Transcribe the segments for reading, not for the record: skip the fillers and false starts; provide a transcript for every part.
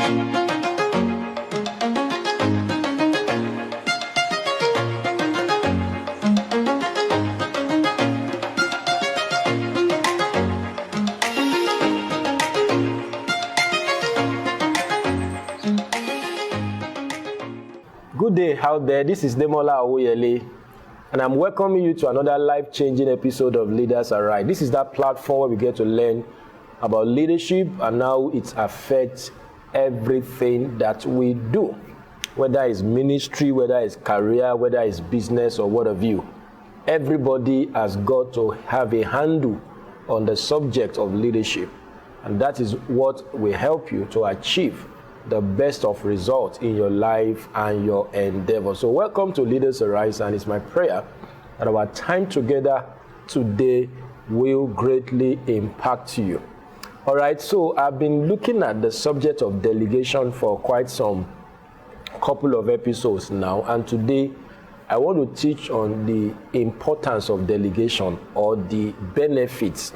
Good day out there. This is Demola Awoyele, and I'm welcoming you to another life-changing episode of Leaders Arise. This is that platform where we get to learn about leadership and how it affects everything that we do, whether it's ministry, whether it's career, whether it's business, or what have you. Everybody has got to have a handle on the subject of leadership, and that is what will help you to achieve the best of results in your life and your endeavor. So welcome to Leaders Arise, and it's my prayer that our time together today will greatly impact you. All right, so I've been looking at the subject of delegation for quite some couple of episodes now, and today I want to teach on the importance of delegation or the benefits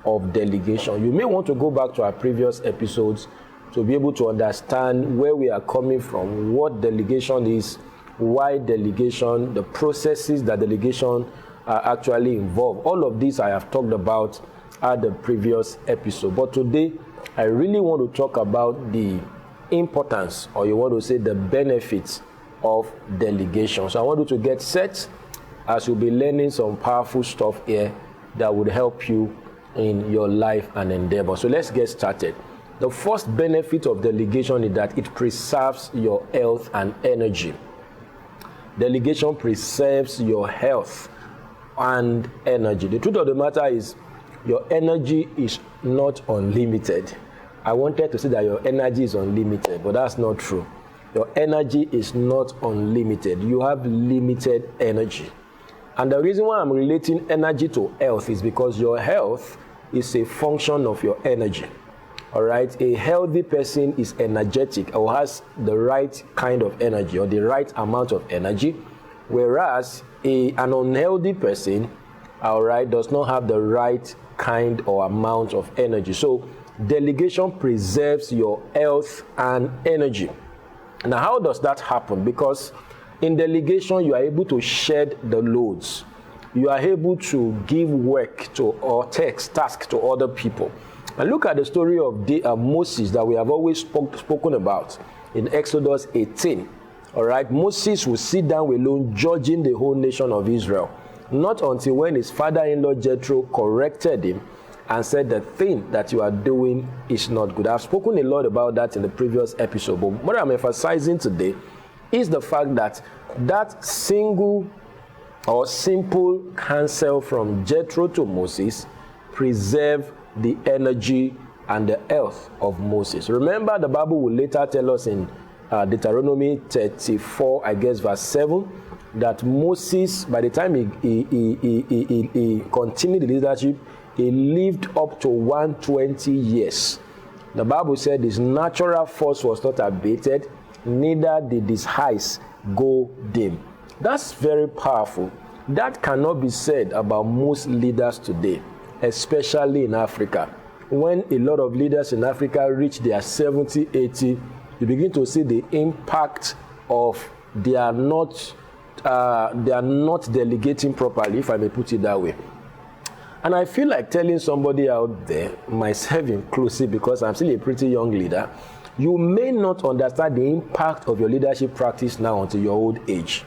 of delegation. You may want to go back to our previous episodes to be able to understand where we are coming from, what delegation is, why delegation, the processes that delegation actually involve. All of this I have talked about at the previous episode. But today, I really want to talk about the importance, or you want to say the benefits of delegation. So I want you to get set as you'll be learning some powerful stuff here that would help you in your life and endeavor. So let's get started. The first benefit of delegation is that it preserves your health and energy. Delegation preserves your health and energy. The truth of the matter is, your energy is not unlimited. I wanted to say that your energy is unlimited, but that's not true. Your energy is not unlimited. You have limited energy. And the reason why I'm relating energy to health is because your health is a function of your energy. All right, a healthy person is energetic or has the right kind of energy or the right amount of energy, whereas an unhealthy person, all right, does not have the right kind or amount of energy. So delegation preserves your health and energy. Now, how does that happen? Because in delegation, you are able to shed the loads. You are able to give work to or task to other people. And look at the story of Moses that we have always spoken about in Exodus 18. All right, Moses will sit down alone judging the whole nation of Israel. Not until when his father-in-law Jethro corrected him and said the thing that you are doing is not good. I've spoken a lot about that in the previous episode, but what I'm emphasizing today is the fact that that single or simple counsel from Jethro to Moses preserved the energy and the health of Moses. Remember, the Bible will later tell us in Deuteronomy 34, I guess verse 7, that Moses, by the time he continued the leadership, he lived up to 120 years. The Bible said his natural force was not abated, neither did his eyes go dim. That's very powerful. That cannot be said about most leaders today, especially in Africa. When a lot of leaders in Africa reach their 70, 80, you begin to see the impact of they are not delegating properly, if I may put it that way. And I feel like telling somebody out there, myself inclusive, because I'm still a pretty young leader, you may not understand the impact of your leadership practice now until your old age.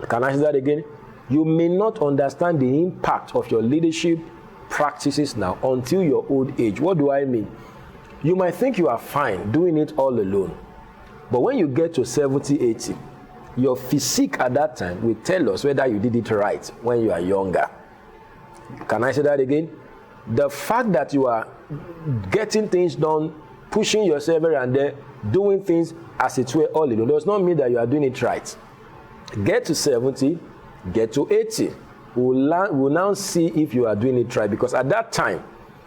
Can I say that again? You may not understand the impact of your leadership practices now until your old age. What do I mean? You might think you are fine doing it all alone. But when you get to 70, 80, your physique at that time will tell us whether you did it right when you are younger. Can I say that again? The fact that you are getting things done, pushing yourself here and there, doing things as it were all alone, does not mean that you are doing it right. Get to 70, get to 80. We'll now see if you are doing it right, because at that time,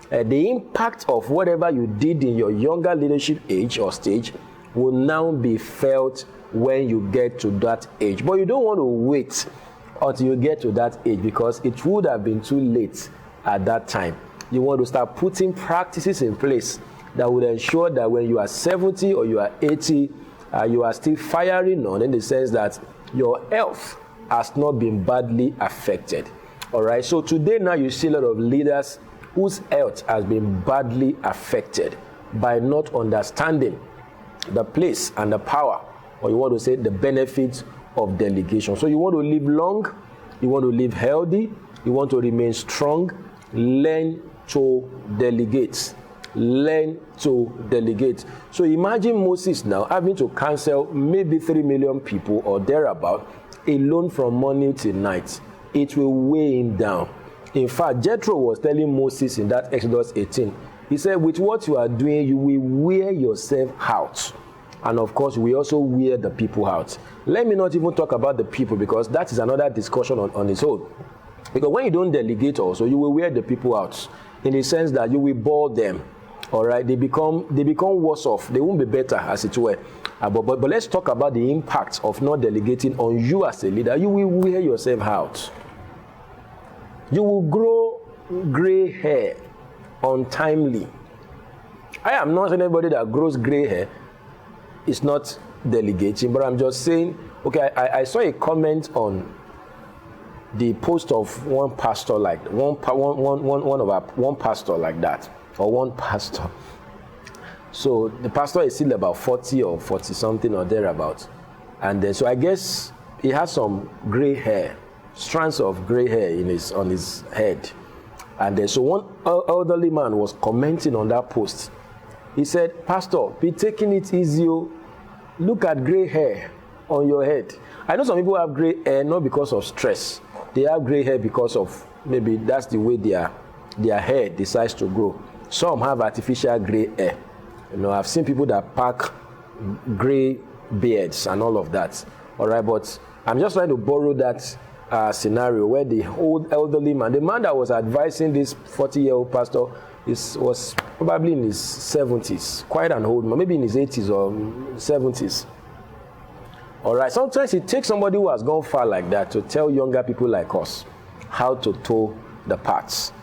the impact of whatever you did in your younger leadership age or stage will now be felt when you get to that age. But you don't want to wait until you get to that age, because it would have been too late at that time. You want to start putting practices in place that would ensure that when you are 70 or you are 80, you are still firing on, in the sense that your health has not been badly affected. All right. So today now you see a lot of leaders whose health has been badly affected by not understanding the place and the power, or you want to say the benefits of delegation. So you want to live long, you want to live healthy, you want to remain strong, learn to delegate. Learn to delegate. So imagine Moses now having to cancel maybe 3 million people or thereabout alone from morning till night. It will weigh him down. In fact, Jethro was telling Moses in that Exodus 18, he said, with what you are doing, you will wear yourself out. And of course, we also wear the people out. Let me not even talk about the people, because that is another discussion on its own. Because when you don't delegate also, you will wear the people out, in the sense that you will bore them. All right, they become worse off. They won't be better, as it were. But let's talk about the impact of not delegating on you as a leader. You will wear yourself out. You will grow gray hair untimely. I am not saying anybody that grows gray hair is not delegating, but I'm just saying, okay, I saw a comment on the post of one pastor like one pastor like that. Or one pastor. So the pastor is still about 40 or 40 something or thereabout. And then, so I guess he has some gray hair, strands of gray hair on his head. And then, so one elderly man was commenting on that post. He said, Pastor, be taking it easy. Look at gray hair on your head. I know some people have gray hair not because of stress. They have gray hair because of maybe that's the way their hair decides to grow. Some have artificial gray hair. You know, I've seen people that pack gray beards and all of that. All right, but I'm just trying to borrow that scenario where the old elderly man, the man that was advising this 40-year-old pastor, was probably in his 70s, quite an old man, maybe in his 80s or 70s. All right, sometimes it takes somebody who has gone far like that to tell younger people like us how to toe the paths.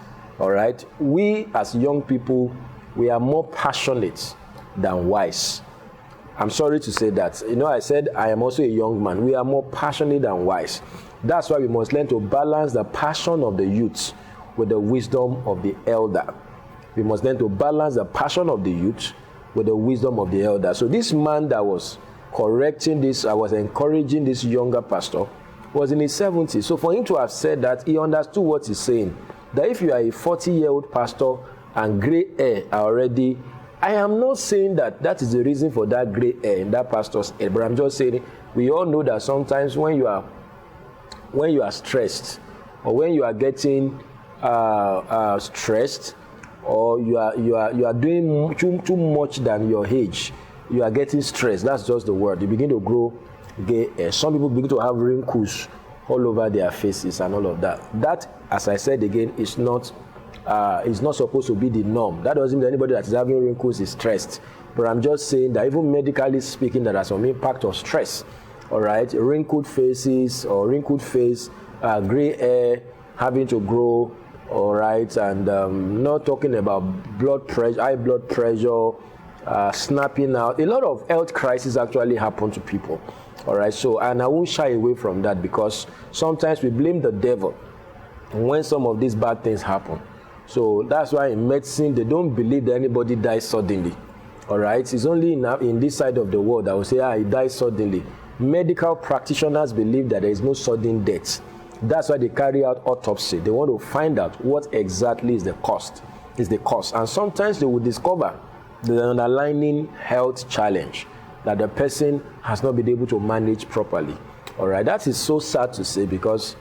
All right, we as young people, we are more passionate than wise. I'm sorry to say that. You know, I said I am also a young man. We are more passionate than wise. That's why we must learn to balance the passion of the youth with the wisdom of the elder. We must learn to balance the passion of the youth with the wisdom of the elder. So this man that was correcting this, I was encouraging this younger pastor, was in his 70s. So for him to have said that, he understood what he's saying. That if you are a 40-year-old pastor and gray hair are already, I am not saying that is the reason for that gray hair in that pastor's head, but I'm just saying we all know that sometimes when you are stressed, or when you are getting stressed, or you are doing too much than your age, you are getting stressed. That's just the word. You begin to grow gray hair. Some people begin to have wrinkles all over their faces and all of that. That, as I said again, is not supposed to be the norm. That doesn't mean anybody that is having wrinkles is stressed. But I'm just saying that even medically speaking, there are some impact of stress. All right, wrinkled faces or wrinkled face, gray hair having to grow. All right, and not talking about blood pressure, high blood pressure, snapping out. A lot of health crises actually happen to people. All right, so, and I won't shy away from that, because sometimes we blame the devil when some of these bad things happen. So that's why in medicine, they don't believe that anybody dies suddenly. All right, it's only in this side of the world that will say, he died suddenly. Medical practitioners believe that there is no sudden death. That's why they carry out autopsy. They want to find out what exactly is the cause. And sometimes they will discover the underlying health challenge that the person has not been able to manage properly. All right, that is so sad to say, because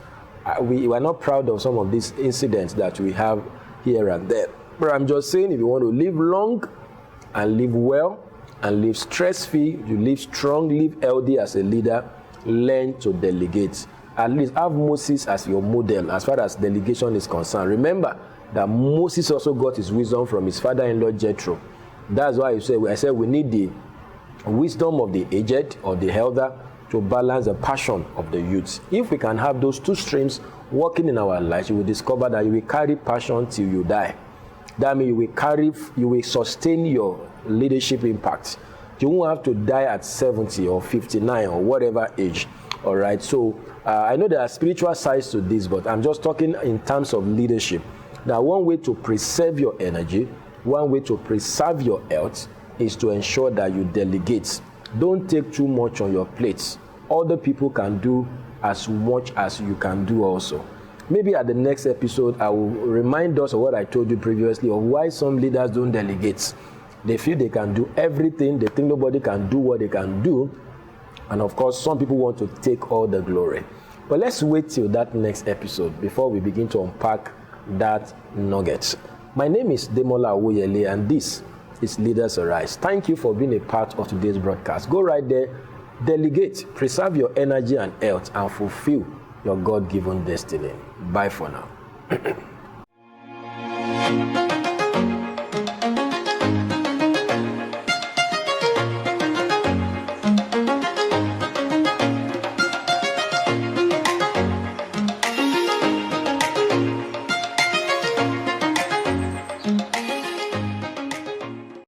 we are not proud of some of these incidents that we have here and there. But I'm just saying, if you want to live long and live well and live stress-free, you live strong, live healthy as a leader, learn to delegate. At least have Moses as your model as far as delegation is concerned. Remember that Moses also got his wisdom from his father-in-law Jethro. That's why I said we need the wisdom of the aged or the elder to balance the passion of the youth. If we can have those two streams working in our lives, you will discover that you will carry passion till you die. That means you will sustain your leadership impact. You won't have to die at 70 or 59 or whatever age. All right. So I know there are spiritual sides to this, but I'm just talking in terms of leadership. Now, one way to preserve your energy, one way to preserve your health is to ensure that you delegate. Don't take too much on your plate. Other people can do as much as you can do also. Maybe at the next episode, I will remind us of what I told you previously of why some leaders don't delegate. They feel they can do everything. They think nobody can do what they can do. And of course, some people want to take all the glory. But let's wait till that next episode before we begin to unpack that nugget. My name is Demola Awoyele, and this is Leaders Arise. Thank you for being a part of today's broadcast. Go right there, delegate, preserve your energy and health, and fulfill your God-given destiny. Bye for now.